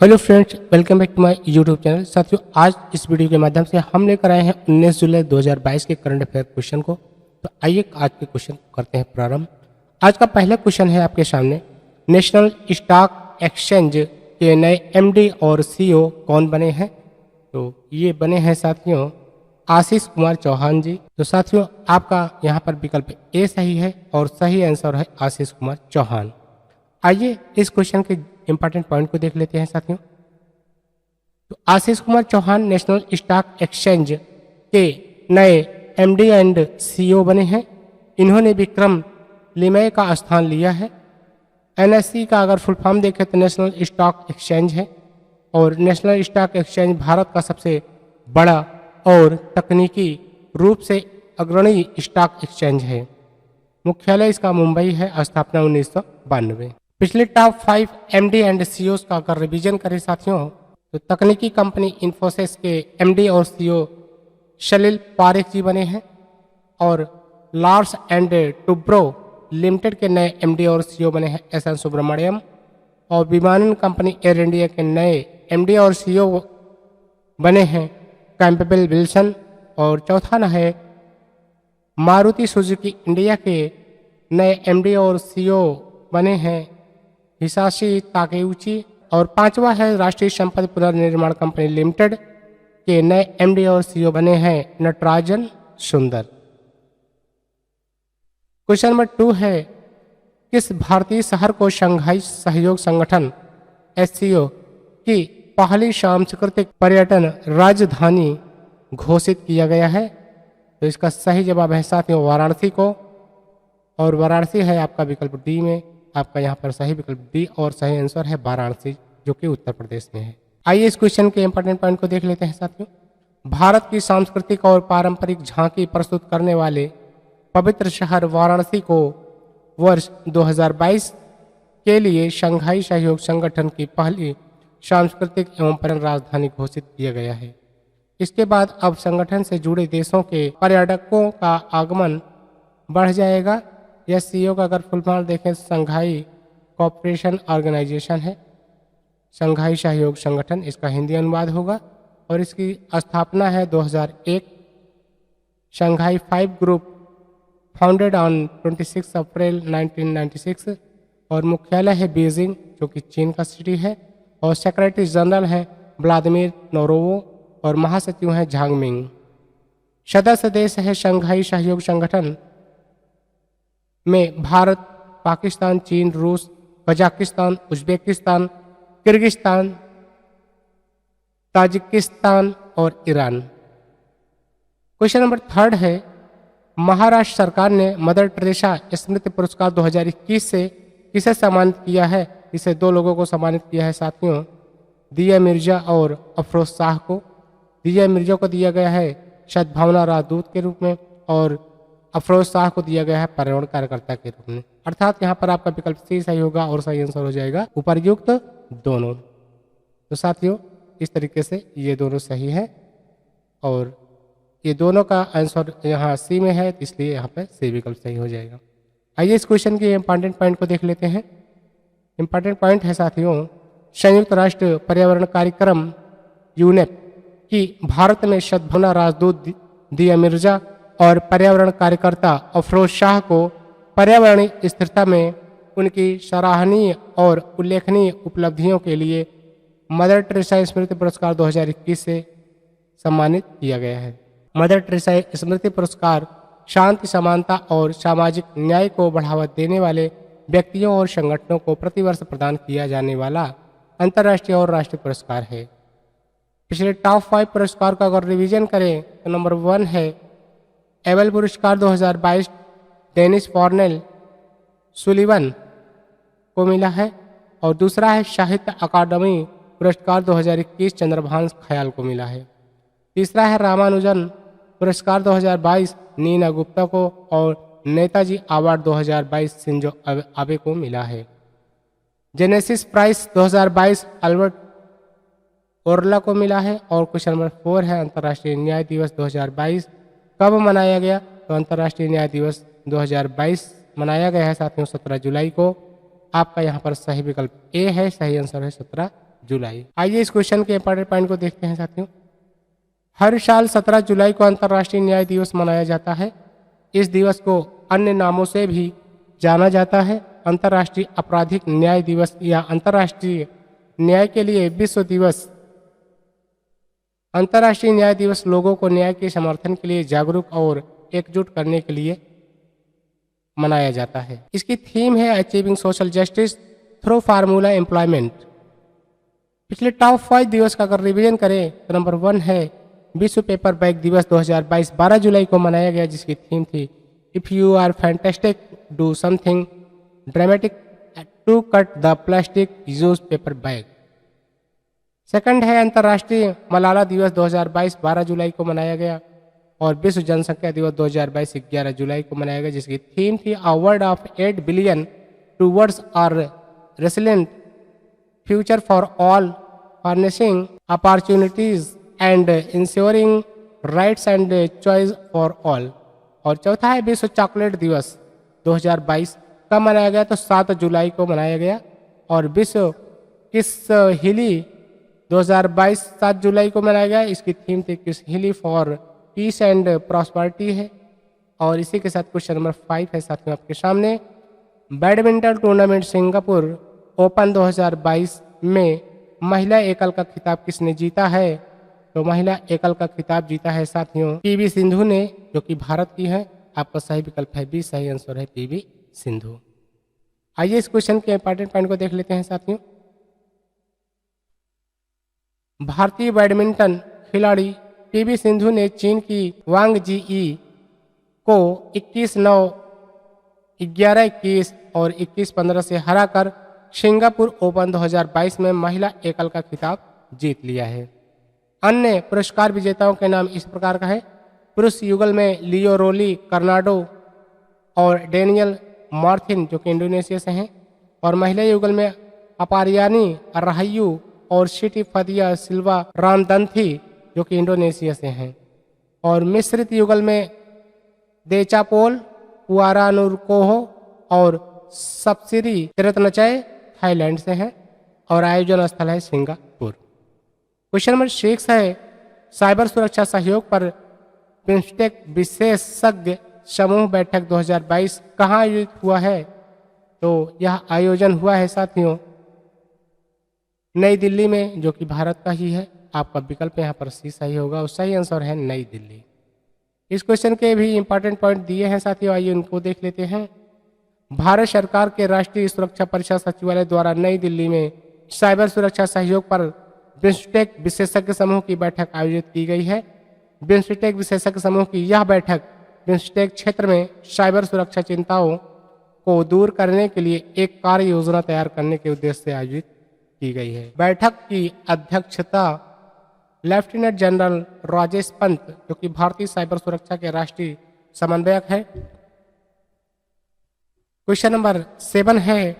Hello friends, welcome back to my YouTube channel. साथियों, आज इस वीडियो के माध्यम से हम लेकर आए हैं 19 जुलाई 2022 के करंट अफेयर क्वेश्चन को। तो आइए आज के क्वेश्चन करते हैं प्रारंभ। आज का पहला क्वेश्चन है आपके सामने, नेशनल स्टॉक एक्सचेंज के नए एमडी और सीईओ कौन बने हैं? तो ये बने हैं साथियों आशीष कुमार चौहान जी। तो साथियों, आपका यहाँ पर विकल्प ए सही है और सही आंसर है आशीष कुमार चौहान। आइए इस क्वेश्चन के इंपॉर्टेंट पॉइंट को देख लेते हैं साथियों। तो Ashish Kumar Chauhan national stock exchange के नए एमडी एंड सीईओ बने हैं। इन्होंने विक्रम लिमय का स्थान लिया है। एनएससी का अगर फुल फॉर्म देखें तो नेशनल स्टॉक एक्सचेंज है और नेशनल स्टॉक एक्सचेंज भारत का सबसे बड़ा और तकनीकी रूप से अग्रणी स्टॉक एक्सचेंज है। मुख्यालय इसका मुंबई है। स्थापना 1992। पिछले टॉप 5 एमडी एंड सीईओ का अगर रिवीजन करें साथियों, तो तकनीकी कंपनी इन्फोसिस के एमडी और सीईओ सलिल पारेख जी बने हैं और लार्स एंड टुब्रो लिमिटेड के नए एमडी और सीईओ बने हैं एस एन सुब्रमण्यम। और विमानन कंपनी एयर इंडिया के नए एमडी और सीईओ बने हैं कैंपबेल विल्सन। और चौथा न है मारुति सुजुकी इंडिया के नए एमडी और सीईओ बने हैं हिसाशी ताकेउची। और पांचवा है राष्ट्रीय संपत्ति पुनर्निर्माण कंपनी लिमिटेड के नए एमडी और सीईओ बने हैं नटराजन सुंदर। क्वेश्चन नंबर 2 है, किस भारतीय शहर को शंघाई सहयोग संगठन एससीओ की पहली सांस्कृतिक पर्यटन राजधानी घोषित किया गया है? तो इसका सही जवाब है साथियों वाराणसी को। और वाराणसी है आपका विकल्प डी में। आपका यहाँ पर सही विकल्प डी और सही आंसर है वाराणसी, जो कि उत्तर प्रदेश में है। आइए इस क्वेश्चन के इंपॉर्टेंट पॉइंट को देख लेते हैं साथियों। भारत की सांस्कृतिक और पारंपरिक झांकी प्रस्तुत करने वाले पवित्र शहर वाराणसी को वर्ष 2022 के लिए शंघाई सहयोग संगठन की पहली सांस्कृतिक एवं पर्यटन राजधानी घोषित किया गया है। इसके बाद अब संगठन से जुड़े देशों के पर्यटकों का आगमन बढ़ जाएगा। यह सीईओ का अगर फुल फॉर्म देखें, शंघाई कोऑपरेशन ऑर्गेनाइजेशन है, शंघाई सहयोग संगठन इसका हिंदी अनुवाद होगा। और इसकी स्थापना है 2001। शंघाई 5 ग्रुप फाउंडेड ऑन 26 अप्रैल 1996 और मुख्यालय है बीजिंग, जो कि चीन का सिटी है। और सेक्रेटरी जनरल है व्लादिमीर नोरोवो और महासचिव हैं झांगमिंग। सदस्य देश है शंघाई सहयोग संगठन में भारत, पाकिस्तान, चीन, रूस, कजाकिस्तान, उज्बेकिस्तान, किर्गिस्तान, ताजिकिस्तान और ईरान। क्वेश्चन नंबर 3 है, महाराष्ट्र सरकार ने मदर टेरेसा स्मृति पुरस्कार 2021 से किसे सम्मानित किया है? इसे 2 लोगों को सम्मानित किया है साथियों, दिया मिर्जा और अफरोज शाह को। दिया मिर्जा को दिया गया है सद्भावना राजदूत के रूप में और अफरोज शाह को दिया गया है पर्यावरण कार्यकर्ता के रूप में। अर्थात यहाँ पर आपका विकल्प सी सही होगा और सही आंसर हो जाएगा उपर्युक्त दोनों। तो साथियों, इस तरीके से ये दोनों सही है और ये दोनों का आंसर यहाँ सी में है, इसलिए यहाँ पर सी विकल्प सही हो जाएगा। आइए इस क्वेश्चन के इंपॉर्टेंट पॉइंट को देख लेते हैं। इंपॉर्टेंट पॉइंट है साथियों, संयुक्त राष्ट्र पर्यावरण कार्यक्रम यूनेप की भारत में सद्भावना राजदूत दिया मिर्जा और पर्यावरण कार्यकर्ता अफरोज शाह को पर्यावरणीय स्थिरता में उनकी सराहनीय और उल्लेखनीय उपलब्धियों के लिए मदर टेरेसा स्मृति पुरस्कार 2021 से सम्मानित किया गया है। मदर टेरेसा स्मृति पुरस्कार शांति, समानता और सामाजिक न्याय को बढ़ावा देने वाले व्यक्तियों और संगठनों को प्रतिवर्ष प्रदान किया जाने वाला अंतर्राष्ट्रीय और राष्ट्रीय पुरस्कार है। पिछले टॉप 5 पुरस्कार का अगर रिवीजन करें तो नंबर 1 है एबल पुरस्कार 2022 डेनिस फॉर्नेल सुलिवन को मिला है। और दूसरा है साहित्य अकादमी पुरस्कार 2021 चंद्रभान खयाल को मिला है। तीसरा है रामानुजन पुरस्कार 2022 नीना गुप्ता को और नेताजी अवार्ड 2022 शिंजो आबे को मिला है। जेनेसिस प्राइज 2022 अल्बर्ट ओरला को मिला है। और क्वेश्चन नंबर 4 है अंतर्राष्ट्रीय न्याय दिवस 2022 कब मनाया गया? तो अंतर्राष्ट्रीय न्याय दिवस 2022 मनाया गया है साथियों 17 जुलाई को। आपका यहाँ पर सही विकल्प ए है, सही आंसर है 17 जुलाई। आइए इस क्वेश्चन के इंपॉर्टेंट पॉइंट को देखते हैं साथियों। हर साल 17 जुलाई को अंतर्राष्ट्रीय न्याय दिवस मनाया जाता है। इस दिवस को अन्य नामों से भी जाना जाता है। अंतर्राष्ट्रीय आपराधिक न्याय दिवस या अंतर्राष्ट्रीय न्याय के लिए विश्व दिवस। अंतर्राष्ट्रीय न्याय दिवस लोगों को न्याय के समर्थन के लिए जागरूक और एकजुट करने के लिए मनाया जाता है। इसकी थीम है achieving social justice through formula employment. पिछले टॉप 5 दिवस का अगर रिवीजन करें तो नंबर 1 है विश्व पेपर बैग दिवस 2022 12 जुलाई को मनाया गया, जिसकी थीम थी if you are fantastic do something dramatic to cut the plastic use paper bag. Second है अंतर्राष्ट्रीय मलाला दिवस 2022 12 जुलाई को मनाया गया और विश्व जनसंख्या दिवस 2022 11 जुलाई को मनाया गया, जिसकी थीम थी a world of 8 billion towards our resilient future for all harnessing opportunities and ensuring rights and choice for all. और चौथा है विश्व चॉकलेट दिवस 2022 कब मनाया गया तो 7 जुलाई को मनाया गया और विश्व किस हिली 2022 7 जुलाई को मनाया गया। इसकी थीम थी किस हिली फॉर पीस एंड प्रॉस्पेरिटी है। और इसी के साथ क्वेश्चन नंबर 5 है साथियों आपके सामने। बैडमिंटन टूर्नामेंट सिंगापुर ओपन 2022 में महिला एकल का खिताब किसने जीता है तो महिला एकल का खिताब जीता है साथियों पीवी सिंधु ने, जो कि भारत की है। आपका सही विकल्प है बी, सही आंसर है पीवी सिंधु। आइए इस क्वेश्चन के इंपॉर्टेंट पॉइंट को देख लेते हैं साथियों। भारतीय बैडमिंटन खिलाड़ी पीवी सिंधु ने चीन की वांग जी को 21-9, 11-21 और 21-15 से हराकर सिंगापुर ओपन 2022 में महिला एकल का खिताब जीत लिया है। अन्य पुरस्कार विजेताओं के नाम इस प्रकार का है। पुरुष युगल में लियो रोली कर्नाडो और डेनियल मार्थिन, जो कि इंडोनेशिया से हैं, और महिला युगल में अपारियानी राहयू और सिटी फदिया सिल्वा रामदंथी, जो कि इंडोनेशिया से हैं। और मिश्रित युगल में देचापोल पुआरानुरकोहो और सप्सिरी तिरतनचय थाईलैंड से हैं और आयोजन स्थल है सिंगापुर। क्वेश्चन नंबर 6 है साइबर सुरक्षा सहयोग पर बिम्स्टेक विशेषज्ञ समूह बैठक 2022 कहाँ आयोजित हुआ है तो यह आयोजन हुआ है साथियों नई दिल्ली में, जो कि भारत का ही है। आपका विकल्प यहाँ पर सी सही होगा और सही आंसर है नई दिल्ली। इस क्वेश्चन के भी इंपॉर्टेंट पॉइंट दिए हैं साथियों, आइए उनको देख लेते हैं। भारत सरकार के राष्ट्रीय सुरक्षा परिषद सचिवालय द्वारा नई दिल्ली में साइबर सुरक्षा सहयोग पर बिम्स्टेक विशेषज्ञ समूह की बैठक आयोजित की गई है। बिम्स्टेक विशेषज्ञ समूह की यह बैठक बिम्स्टेक क्षेत्र में साइबर सुरक्षा चिंताओं को दूर करने के लिए एक कार्य योजना तैयार करने के उद्देश्य से आयोजित की गई है। बैठक की अध्यक्षता लेफ्टिनेंट जनरल राजेश पंत, जो कि भारतीय साइबर सुरक्षा के राष्ट्रीय समन्वयक है। क्वेश्चन नंबर 7 है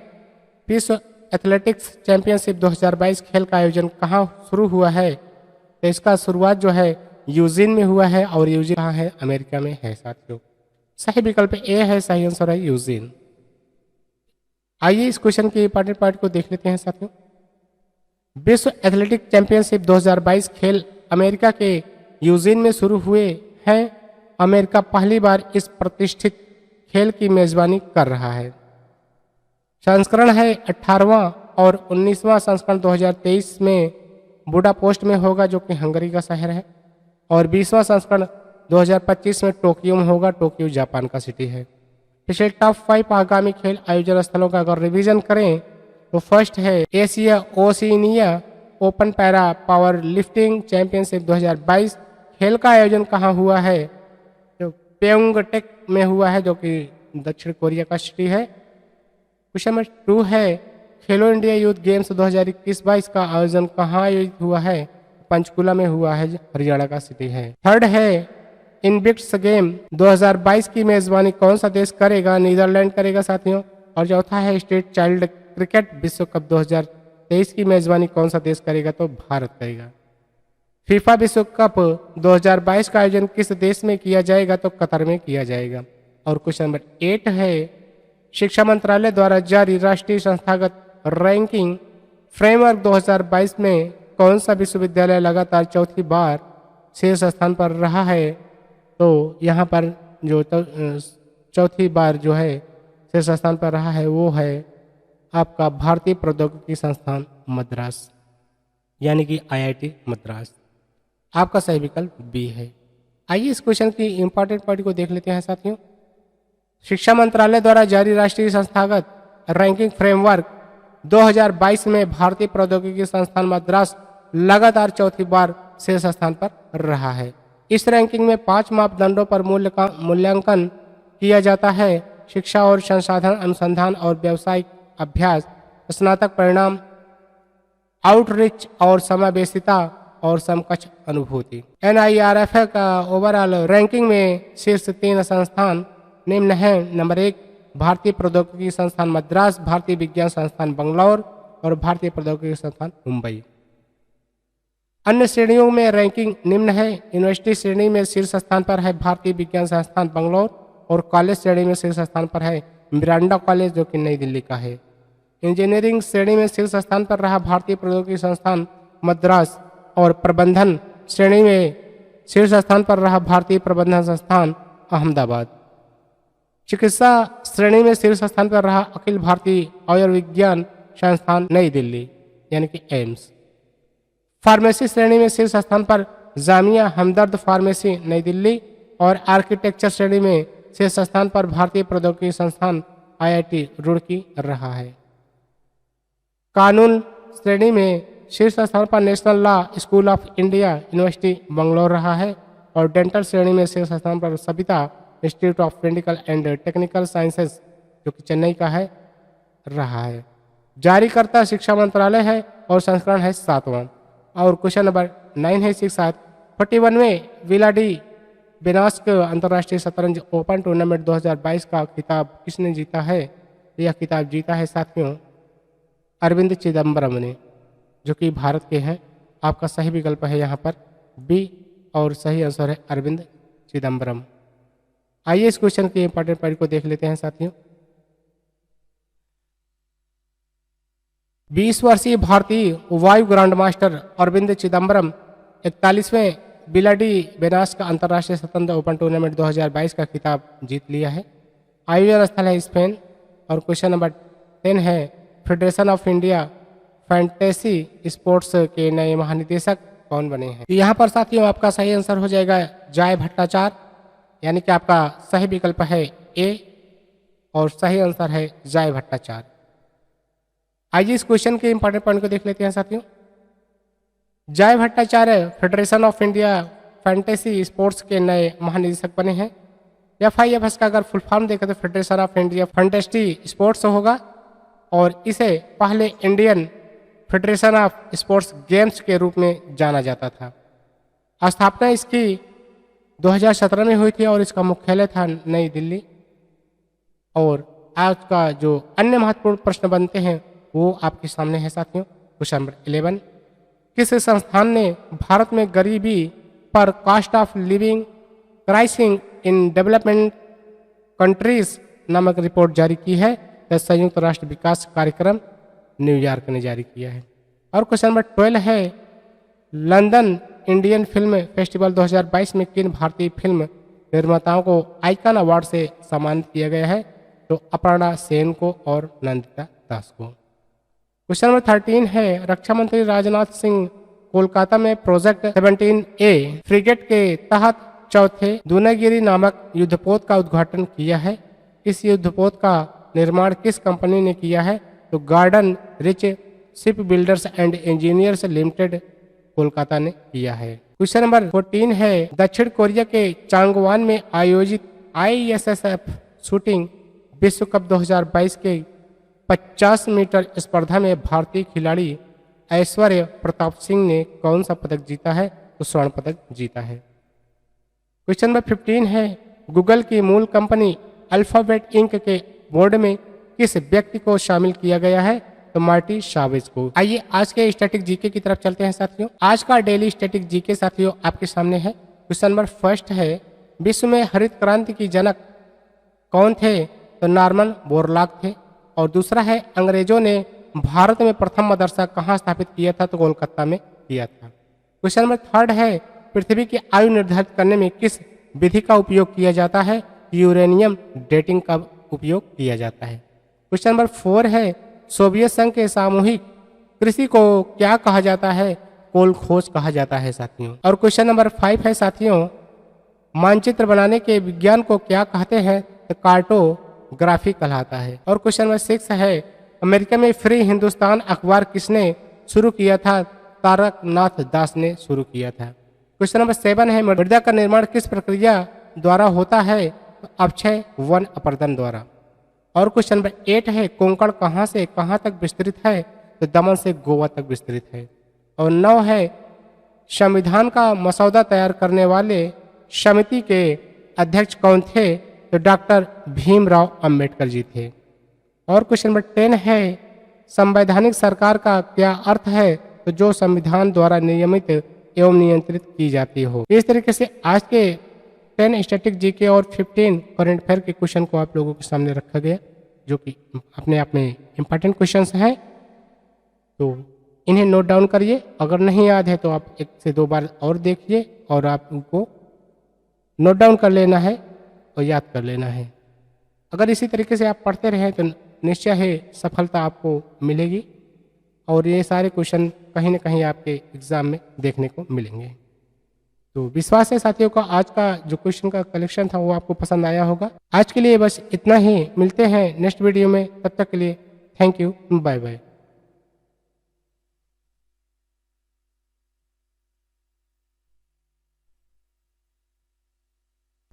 विश्व एथलेटिक्स चैंपियनशिप 2022 खेल का आयोजन कहाँ शुरू हुआ है तो इसका शुरुआत जो है यूजिन में हुआ है और यूजिन कहाँ है अमेरिका में है साथियों। सही विकल्प ए है, सही आंसर है यूजिन। आइए इस क्वेश्चन के इंपॉर्टेंट पॉइंट को देख लेते हैं साथियों। विश्व एथलेटिक चैंपियनशिप 2022 खेल अमेरिका के यूजिन में शुरू हुए हैं। अमेरिका पहली बार इस प्रतिष्ठित खेल की मेजबानी कर रहा है। संस्करण है 18वां और 19वां संस्करण 2023 में बुडापेस्ट में होगा, जो कि हंगरी का शहर है, और 20वां संस्करण 2025 में टोक्यो में होगा। टोक्यो जापान का सिटी है। पिछले टॉप 5 आगामी खेल आयोजन स्थलों का अगर रिवीजन करें तो फर्स्ट है Asia Oceania open para power lifting championship 2022। खेल का आयोजन कहाँ हुआ है तो प्योंगटेक में हुआ है, जो कि दक्षिण कोरिया का सिटी है। क्वेश्चन नंबर 2 है खेलो इंडिया यूथ गेम्स 2021-22 का आयोजन कहाँ आयोजित हुआ है पंचकुला में हुआ है, हरियाणा का सिटी है। थर्ड है इनविक्ट्स गेम 2022 की मेजबानी कौन सा देश करेगा, नीदरलैंड करेगा साथियों। और चौथा है स्टेट चाइल्ड क्रिकेट विश्व कप 2023 की मेजबानी कौन सा देश करेगा तो भारत करेगा। फीफा विश्व कप 2022 का आयोजन किस देश में किया जाएगा तो कतर में किया जाएगा। और क्वेश्चन नंबर 8 है शिक्षा मंत्रालय द्वारा जारी राष्ट्रीय संस्थागत रैंकिंग फ्रेमवर्क 2022 में कौन सा विश्वविद्यालय लगातार चौथी बार शीर्ष स्थान पर रहा है? तो यहाँ पर जो चौथी बार जो है शीर्ष स्थान पर रहा है वो है आपका भारतीय प्रौद्योगिकी संस्थान मद्रास, यानी कि IIT मद्रास। आपका सही विकल्प बी है। आइए इस क्वेश्चन की इंपॉर्टेंट पॉइंट को देख लेते हैं साथियों। शिक्षा मंत्रालय द्वारा जारी राष्ट्रीय संस्थागत रैंकिंग फ्रेमवर्क 2022 में भारतीय प्रौद्योगिकी संस्थान मद्रास लगातार चौथी बार शीर्ष स्थान पर रहा है। इस रैंकिंग में 5 मापदंडों पर मूल्यांकन किया जाता है: शिक्षा और संसाधन, अनुसंधान और व्यावसायिक अभ्यास, स्नातक परिणाम, आउटरीच और समावेशिता और समकक्ष अनुभूति। NIRF का ओवरऑल रैंकिंग में शीर्ष 3 संस्थान निम्न हैं। नंबर 1 भारतीय प्रौद्योगिकी संस्थान मद्रास, भारतीय विज्ञान संस्थान बंगलौर और भारतीय प्रौद्योगिकी संस्थान मुंबई। अन्य श्रेणियों में रैंकिंग निम्न है। यूनिवर्सिटी श्रेणी में शीर्ष स्थान पर है भारतीय विज्ञान संस्थान बंगलौर और कॉलेज श्रेणी में शीर्ष स्थान पर है मिरांडा कॉलेज जो कि नई दिल्ली का है। इंजीनियरिंग श्रेणी में शीर्ष स्थान पर रहा भारतीय प्रौद्योगिकी संस्थान मद्रास और प्रबंधन श्रेणी में शीर्ष स्थान पर रहा भारतीय प्रबंधन संस्थान अहमदाबाद। चिकित्सा श्रेणी में शीर्ष स्थान पर रहा अखिल भारतीय आयुर्विज्ञान संस्थान नई दिल्ली, यानी कि एम्स। फार्मेसी श्रेणी में शीर्ष स्थान पर जामिया हमदर्द फार्मेसी नई दिल्ली और आर्किटेक्चर श्रेणी में शीर्ष स्थान पर भारतीय प्रौद्योगिकी संस्थान IIT रुड़की रहा है। कानून श्रेणी में शीर्ष स्थान पर national law school of India university Bangalore रहा है और डेंटल श्रेणी में शीर्ष स्थान पर Savita institute of medical and technical sciences जो कि चेन्नई का है रहा है। जारीकर्ता शिक्षा मंत्रालय है और संस्करण है 7वां। और क्वेश्चन नंबर 9 है 41वें विलाडी बेनास्क अंतर्राष्ट्रीय शतरंज ओपन टूर्नामेंट 2022 का खिताब किसने जीता है? यह खिताब जीता है साथियों अरविंद चिदम्बरम ने, जो कि भारत के हैं। आपका सही विकल्प है यहाँ पर बी और सही आंसर है अरविंद चिदम्बरम। आइए इस क्वेश्चन के इंपॉर्टेंट पॉइंट को देख लेते हैं साथियों। 20 वर्षीय भारतीय वायु ग्रांड मास्टर अरविंद चिदम्बरम 41वें बिलाडी बेनास का अंतर्राष्ट्रीय स्वतंत्र ओपन टूर्नामेंट 2022 का खिताब जीत लिया है। आयोजन स्थल है स्पेन। और क्वेश्चन नंबर 10 है federation of India fantasy sports के नए महानिदेशक कौन बने हैं? यहाँ पर साथियों आपका सही आंसर हो जाएगा जय भट्टाचार्य, यानी कि आपका सही विकल्प है ए और सही आंसर है जय भट्टाचार्य। आइए इस क्वेश्चन के इंपॉर्टेंट पॉइंट को देख लेते हैं साथियों। जय Bhattacharya federation of India fantasy sports के नए महानिदेशक बने हैं। FIFS का अगर फुल फॉर्म देखें तो federation of India fantasy sports होगा और इसे पहले Indian federation of sports games के रूप में जाना जाता था। स्थापना इसकी 2017 में हुई थी और इसका मुख्यालय था नई दिल्ली। और आज का जो अन्य महत्वपूर्ण प्रश्न बनते हैं वो आपके सामने है साथियों। क्वेश्चन नंबर 11, किस संस्थान ने भारत में गरीबी पर cost of living crisis in development countries नामक रिपोर्ट जारी की है? तो संयुक्त राष्ट्र विकास कार्यक्रम न्यूयॉर्क ने जारी किया है। और क्वेश्चन नंबर 12 है, लंदन इंडियन फिल्म फेस्टिवल 2022 में किन भारतीय फिल्म निर्माताओं को आइकन अवार्ड से सम्मानित किया गया है? तो अपर्णा सेन को और नंदिता दास को। क्वेश्चन नंबर 13 है, रक्षा मंत्री राजनाथ सिंह कोलकाता में प्रोजेक्ट 17A फ्रिगेट के तहत चौथे दूनागिरी नामक युद्धपोत का उद्घाटन किया है। इस युद्धपोत का निर्माण किस कंपनी ने किया है? तो garden rich ship builders and engineers limited Kolkata ने किया है। क्वेश्चन नंबर 14 है, दक्षिण कोरिया के चांगवान में आयोजित ISSF शूटिंग विश्व कप 2022 के 50 मीटर स्पर्धा में भारतीय खिलाड़ी ऐश्वर्य प्रताप सिंह ने कौन सा पदक जीता है? तो स्वर्ण पदक जीता है। क्वेश्चन नंबर 15 है, गूगल की मूल कंपनी अल्फाबेट इंक के बोर्ड में किस व्यक्ति को शामिल किया गया है? तो मार्टी शावेज को। आइए आज के स्टैटिक जीके की तरफ चलते हैं साथियों। आज का डेली स्टैटिक जीके साथियों आपके सामने है। क्वेश्चन नंबर फर्स्ट है, विश्व में हरित क्रांति की जनक कौन थे? तो नॉर्मन बोरलॉग थे। और दूसरा है, अंग्रेजों ने भारत में प्रथम मदरसा कहाँ स्थापित किया था? तो कोलकाता में किया था। क्वेश्चन नंबर 3 है, पृथ्वी की आयु निर्धारित करने में किस विधि का उपयोग किया जाता है? यूरेनियम डेटिंग का उपयोग किया जाता है। क्वेश्चन नंबर 4 है, सोवियत संघ के सामूहिक कृषि को क्या कहा जाता है? कोल खोज कहा जाता है साथियों। और क्वेश्चन नंबर 5 है साथियों, मानचित्र बनाने के विज्ञान को क्या कहते हैं? तो कार्टोग्राफी कहलाता है। और क्वेश्चन नंबर 6 है, अमेरिका में फ्री हिंदुस्तान अखबार किसने शुरू किया था? तारकनाथ दास ने शुरू किया था। क्वेश्चन नंबर 7 है, मृदा का निर्माण किस प्रक्रिया द्वारा होता है? तो अक्षय वन अपर्दन द्वारा। और क्वेश्चन नंबर 8 है, कोंकण कहाँ से कहाँ तक विस्तृत है? तो दमन से गोवा तक विस्तृत है। और 9 है, संविधान का मसौदा तैयार करने वाले समिति के अध्यक्ष कौन थे? तो डॉक्टर भीमराव अंबेडकर जी थे। और क्वेश्चन नंबर 10 है, संवैधानिक सरकार का क्या अर्थ है? तो जो संविधान द्वारा नियमित एवं नियंत्रित की जाती हो। इस तरीके से आज के 10 स्टैटिक जीके और 15 करंट अफेयर के क्वेश्चन को आप लोगों के सामने रखा गया, जो कि अपने आप में इम्पोर्टेंट क्वेश्चंस हैं। तो इन्हें नोट डाउन करिए, अगर नहीं याद है तो आप 1 से 2 बार और देखिए और आपको नोट डाउन कर लेना है और याद कर लेना है। अगर इसी तरीके से आप पढ़ते रहें तो निश्चय है सफलता आपको मिलेगी और ये सारे क्वेश्चन कहीं ना कहीं आपके एग्जाम में देखने को मिलेंगे। तो विश्वास है साथियों का आज का जो क्वेश्चन का कलेक्शन था वो आपको पसंद आया होगा। आज के लिए बस इतना ही, मिलते हैं नेक्स्ट वीडियो में, तब तक के लिए थैंक यू, बाय बाय।